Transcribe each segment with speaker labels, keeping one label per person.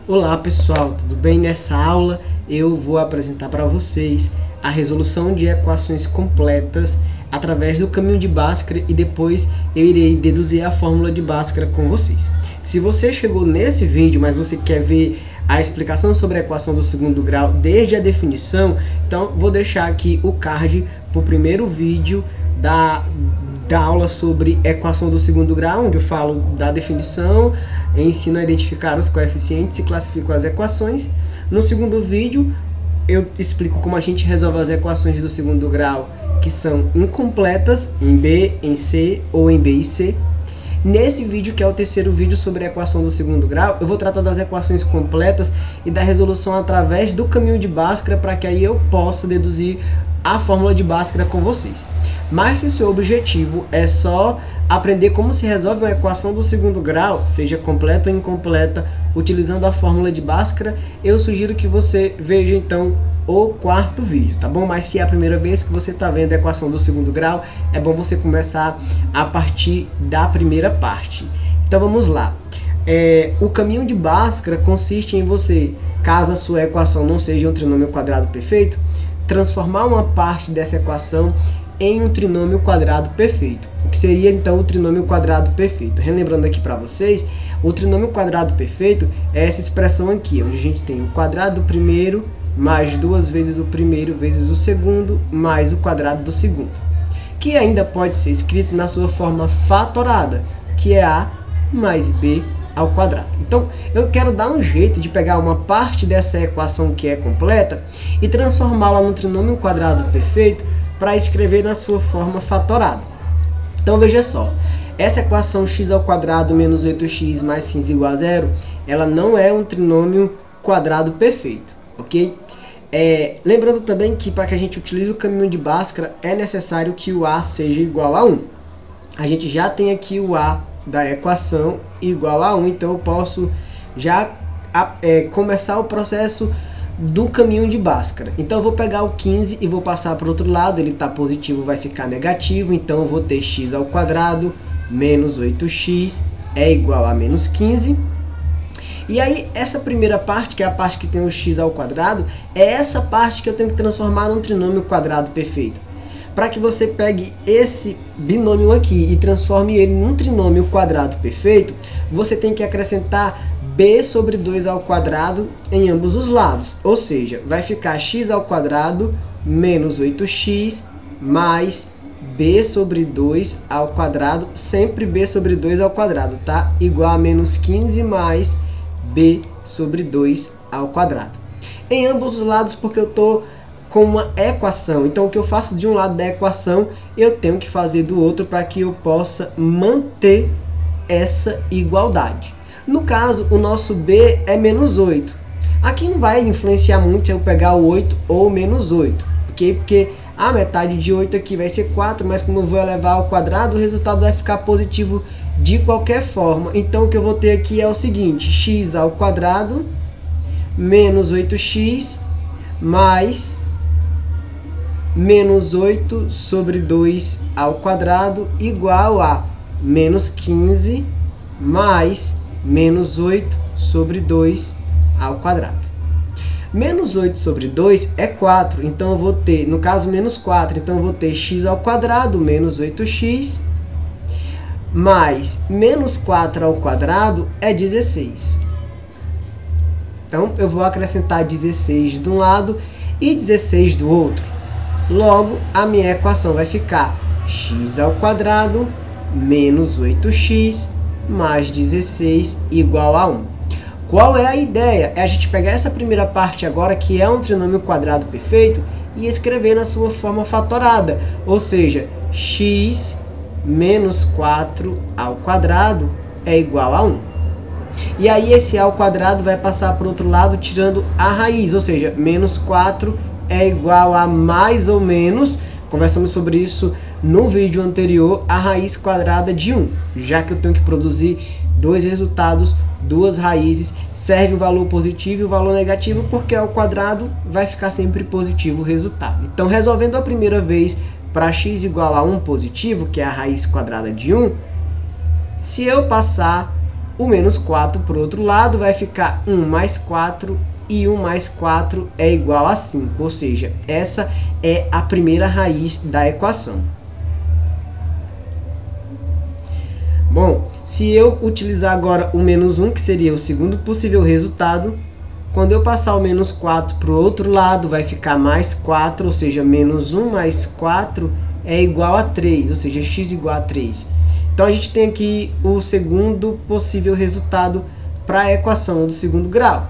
Speaker 1: Olá pessoal, tudo bem? Nessa aula eu vou apresentar para vocês a resolução de equações completas através do caminho de Bhaskara e depois eu irei deduzir a fórmula de Bhaskara com vocês. Se você chegou nesse vídeo, mas você quer ver a explicação sobre a equação do segundo grau desde a definição, então vou deixar aqui o card para o primeiro vídeo da aula sobre equação do segundo grau, onde eu falo da definição, ensino a identificar os coeficientes e classifico as equações. No segundo vídeo eu explico como a gente resolve as equações do segundo grau que são incompletas em B, em C ou em B e C. Nesse vídeo, que é o terceiro vídeo sobre a equação do segundo grau, eu vou tratar das equações completas e da resolução através do caminho de Bhaskara, para que aí eu possa deduzir a fórmula de Bhaskara com vocês. Mas se o seu objetivo é só aprender como se resolve uma equação do segundo grau, seja completa ou incompleta, utilizando a fórmula de Bhaskara, eu sugiro que você veja então o quarto vídeo, tá bom? Mas se é a primeira vez que você está vendo a equação do segundo grau, é bom você começar a partir da primeira parte. Então vamos lá. O caminho de Bhaskara consiste em você, caso a sua equação não seja um trinômio quadrado perfeito, transformar uma parte dessa equação em um trinômio quadrado perfeito. O que seria então o trinômio quadrado perfeito? Relembrando aqui para vocês, o trinômio quadrado perfeito é essa expressão aqui, onde a gente tem o quadrado do primeiro mais duas vezes o primeiro vezes o segundo mais o quadrado do segundo, que ainda pode ser escrito na sua forma fatorada, que é A mais B ao quadrado. Então, eu quero dar um jeito de pegar uma parte dessa equação que é completa e transformá-la no trinômio quadrado perfeito para escrever na sua forma fatorada. Então, veja só. Essa equação x ao quadrado menos 8x mais 15 igual a zero, ela não é um trinômio quadrado perfeito, ok? Lembrando também que para que a gente utilize o caminho de Bhaskara, é necessário que o A seja igual a 1. A gente já tem aqui o A da equação igual a 1, então eu posso já começar o processo do caminho de Bhaskara. Então eu vou pegar o 15 e vou passar para o outro lado, ele está positivo, vai ficar negativo, então eu vou ter x ao quadrado menos 8x é igual a menos 15. E aí essa primeira parte, que é a parte que tem o x ao quadrado, é essa parte que eu tenho que transformar num trinômio quadrado perfeito. Para que você pegue esse binômio aqui e transforme ele num trinômio quadrado perfeito, você tem que acrescentar b sobre 2 ao quadrado em ambos os lados. Ou seja, vai ficar x ao quadrado menos 8x mais b sobre 2 ao quadrado, sempre b sobre 2 ao quadrado, tá? Igual a menos 15 mais b sobre 2 ao quadrado. Em ambos os lados, porque eu estou com uma equação. Então, o que eu faço de um lado da equação, eu tenho que fazer do outro para que eu possa manter essa igualdade. No caso, o nosso b é menos 8. Aqui não vai influenciar muito se eu pegar o 8 ou menos 8, ok? Porque a metade de 8 aqui vai ser 4, mas como eu vou elevar ao quadrado, o resultado vai ficar positivo de qualquer forma. Então, o que eu vou ter aqui é o seguinte, x ao quadrado menos 8x mais menos 8 sobre 2 ao quadrado igual a menos 15 mais menos 8 sobre 2 ao quadrado. Menos 8 sobre 2 é 4, então eu vou ter, no caso, menos 4, então eu vou ter x ao quadrado menos 8x mais menos 4 ao quadrado é 16. Então, eu vou acrescentar 16 de um lado e 16 do outro. Logo, a minha equação vai ficar x ao quadrado menos 8x mais 16 igual a 1. Qual é a ideia? É a gente pegar essa primeira parte agora, que é um trinômio quadrado perfeito, e escrever na sua forma fatorada. Ou seja, x menos 4 ao quadrado é igual a 1. E aí esse a ao quadrado vai passar para o outro lado tirando a raiz, ou seja, menos 4 é igual a mais ou menos, conversamos sobre isso no vídeo anterior, a raiz quadrada de 1. Já que eu tenho que produzir dois resultados, duas raízes, serve o valor positivo e o valor negativo, porque ao quadrado vai ficar sempre positivo o resultado. Então, resolvendo a primeira vez para x igual a 1 positivo, que é a raiz quadrada de 1, se eu passar O menos 4 para o outro lado vai ficar 1 mais 4, e 1 mais 4 é igual a 5, ou seja, essa é a primeira raiz da equação. Bom, se eu utilizar agora o menos 1, que seria o segundo possível resultado, quando eu passar o menos 4 para o outro lado, vai ficar mais 4, ou seja, menos 1 mais 4 é igual a 3, ou seja, x igual a 3. Então, a gente tem aqui o segundo possível resultado para a equação do segundo grau.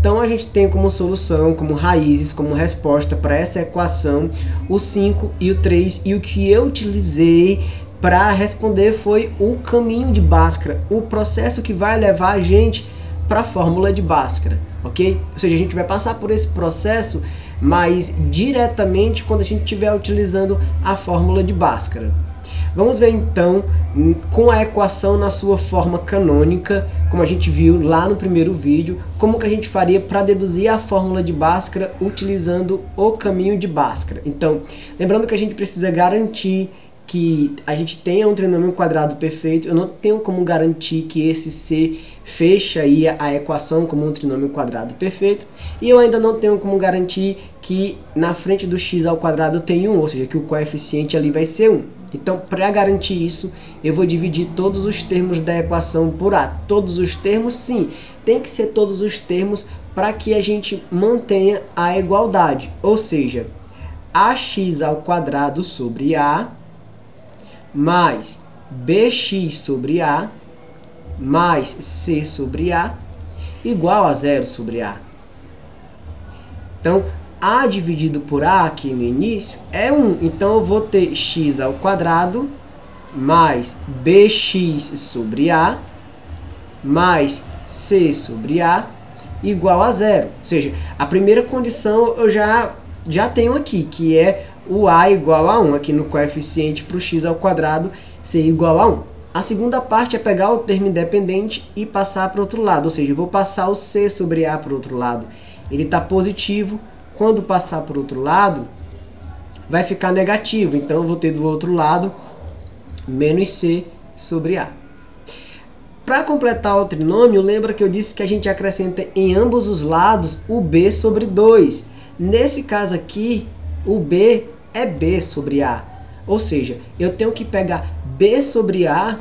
Speaker 1: Então, a gente tem como solução, como raízes, como resposta para essa equação, o 5 e o 3. E o que eu utilizei para responder foi o caminho de Bhaskara, o processo que vai levar a gente para a fórmula de Bhaskara, ok? Ou seja, a gente vai passar por esse processo, mas diretamente quando a gente estiver utilizando a fórmula de Bhaskara. Vamos ver então com a equação na sua forma canônica, como a gente viu lá no primeiro vídeo, como que a gente faria para deduzir a fórmula de Bhaskara utilizando o caminho de Bhaskara. Então, lembrando que a gente precisa garantir que a gente tenha um trinômio quadrado perfeito. Eu não tenho como garantir que esse C fecha aí a equação como um trinômio quadrado perfeito. E eu ainda não tenho como garantir que na frente do x ao quadrado tem 1, ou seja, que o coeficiente ali vai ser 1. Então, para garantir isso, eu vou dividir todos os termos da equação por A. Todos os termos, sim, tem que ser todos os termos para que a gente mantenha a igualdade. Ou seja, ax ao quadrado sobre A mais bx sobre A mais c sobre A igual a 0 sobre A. Então, A dividido por A aqui no início é 1. Então, eu vou ter x ao quadrado mais bx sobre A mais c sobre A igual a 0. Ou seja, a primeira condição eu já tenho aqui, que é o A igual a 1, aqui no coeficiente para o x ao quadrado ser igual a 1. A segunda parte é pegar o termo independente e passar para o outro lado, ou seja, eu vou passar o c sobre A para o outro lado. Ele está positivo, quando passar para o outro lado, vai ficar negativo, então eu vou ter do outro lado menos c sobre A. Para completar o trinômio, lembra que eu disse que a gente acrescenta em ambos os lados o b sobre 2. Nesse caso aqui, o b é b sobre A. Ou seja, eu tenho que pegar b sobre A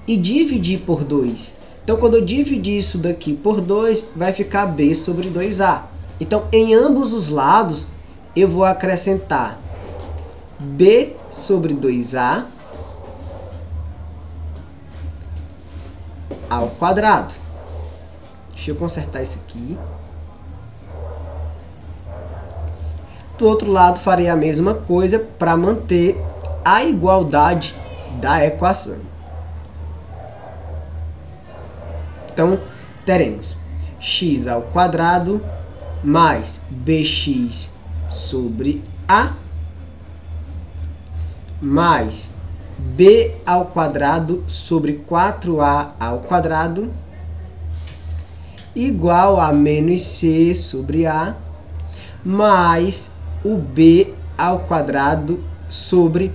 Speaker 1: e dividir por 2. Então, quando eu dividir isso daqui por 2, vai ficar b sobre 2A. Então, em ambos os lados, eu vou acrescentar b sobre 2A ao quadrado. Deixa eu consertar isso aqui. Do outro lado, farei a mesma coisa para manter a igualdade da equação. Então, teremos x ao quadrado mais bx sobre A mais b ao quadrado sobre 4a ao quadrado igual a menos c sobre A mais o b ao quadrado sobre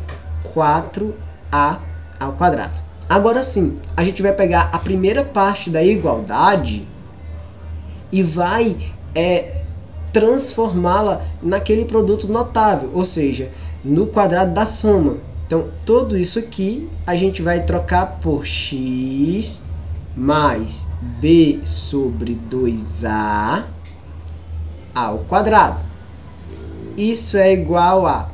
Speaker 1: 4a ao quadrado. Agora sim, a gente vai pegar a primeira parte da igualdade e vai transformá-la naquele produto notável, ou seja, no quadrado da soma. Então, tudo isso aqui a gente vai trocar por x mais b sobre 2a ao quadrado. Isso é igual a...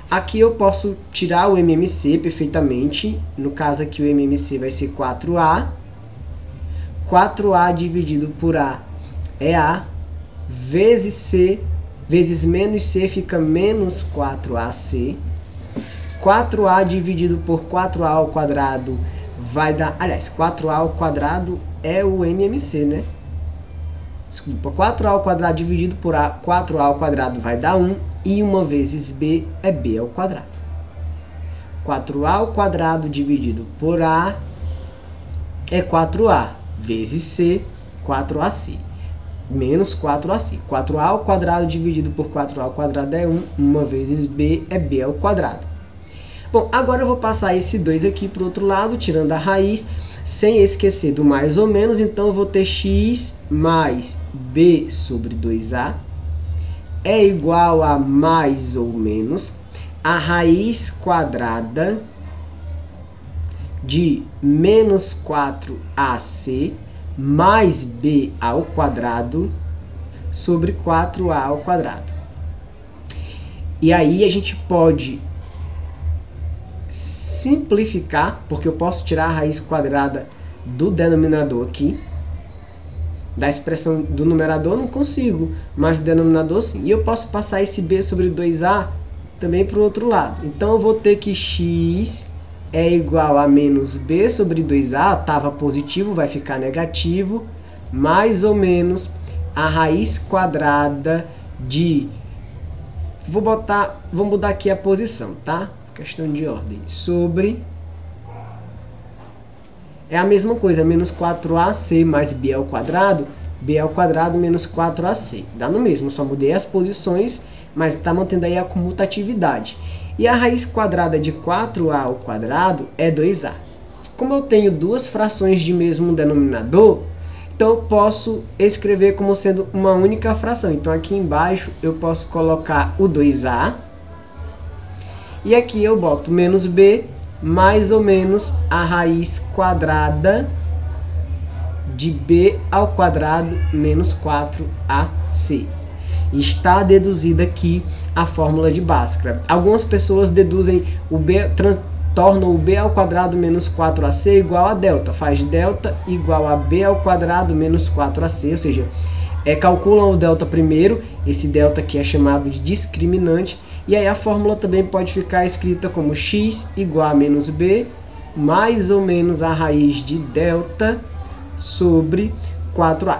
Speaker 1: Aqui eu posso tirar o MMC perfeitamente. No caso aqui o MMC vai ser 4A. 4A dividido por A é A. Vezes C, vezes menos C fica menos 4AC. 4A dividido por 4A ao quadrado vai dar... Aliás, 4A ao quadrado é o MMC, né? Desculpa, 4A ao quadrado dividido por A, 4A ao quadrado vai dar 1. E 1 vezes B é B ao quadrado. 4A ao quadrado dividido por A é 4A. Vezes C, 4AC. Menos 4AC. 4A ao quadrado dividido por 4A ao quadrado é 1. 1 vezes B é B ao quadrado. Bom, agora eu vou passar esse 2 aqui para o outro lado, tirando a raiz. sem esquecer do mais ou menos, então eu vou ter x mais b sobre 2a é igual a mais ou menos a raiz quadrada de menos 4ac mais b ao quadrado sobre 4a ao quadrado. E aí a gente pode simplificar, porque eu posso tirar a raiz quadrada do denominador aqui. Da expressão do numerador não consigo, mas do denominador sim. E eu posso passar esse b sobre 2a também para o outro lado. Então eu vou ter que x é igual a menos b sobre 2a, estava positivo, vai ficar negativo, mais ou menos a raiz quadrada de... Vou mudar aqui a posição, tá? Questão de ordem. Sobre... É a mesma coisa, menos 4ac mais b ao quadrado menos 4ac. Dá no mesmo, só mudei as posições, mas está mantendo aí a comutatividade. E a raiz quadrada de 4a ao quadrado é 2a. Como eu tenho duas frações de mesmo denominador, então eu posso escrever como sendo uma única fração. Então aqui embaixo eu posso colocar o 2a, e aqui eu boto menos b mais ou menos a raiz quadrada de b ao quadrado menos 4ac. Está deduzida aqui a fórmula de Bhaskara. Algumas pessoas deduzem o b, tornam o b ao quadrado menos 4ac igual a delta. Faz delta igual a b ao quadrado menos 4ac, ou seja, calculam o delta primeiro, esse delta aqui é chamado de discriminante, e aí a fórmula também pode ficar escrita como x igual a menos b, mais ou menos a raiz de delta sobre 4a.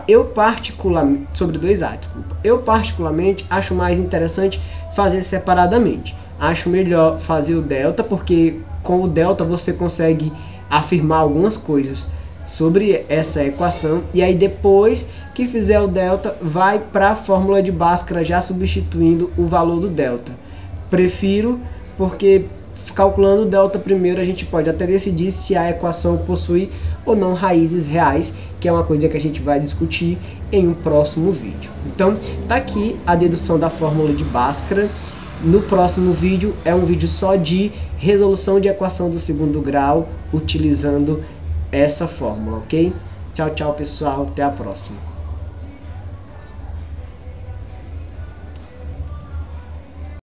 Speaker 1: Sobre 2a, desculpa. Eu particularmente acho mais interessante fazer separadamente. Acho melhor fazer o delta, porque com o delta você consegue afirmar algumas coisas sobre essa equação, e aí depois que fizer o delta, vai para a fórmula de Bhaskara já substituindo o valor do delta. Prefiro, porque calculando o delta primeiro a gente pode até decidir se a equação possui ou não raízes reais, que é uma coisa que a gente vai discutir em um próximo vídeo. Então, tá aqui a dedução da fórmula de Bhaskara. No próximo vídeo é um vídeo só de resolução de equação do segundo grau utilizando essa fórmula, ok? Tchau, tchau, pessoal. Até a próxima.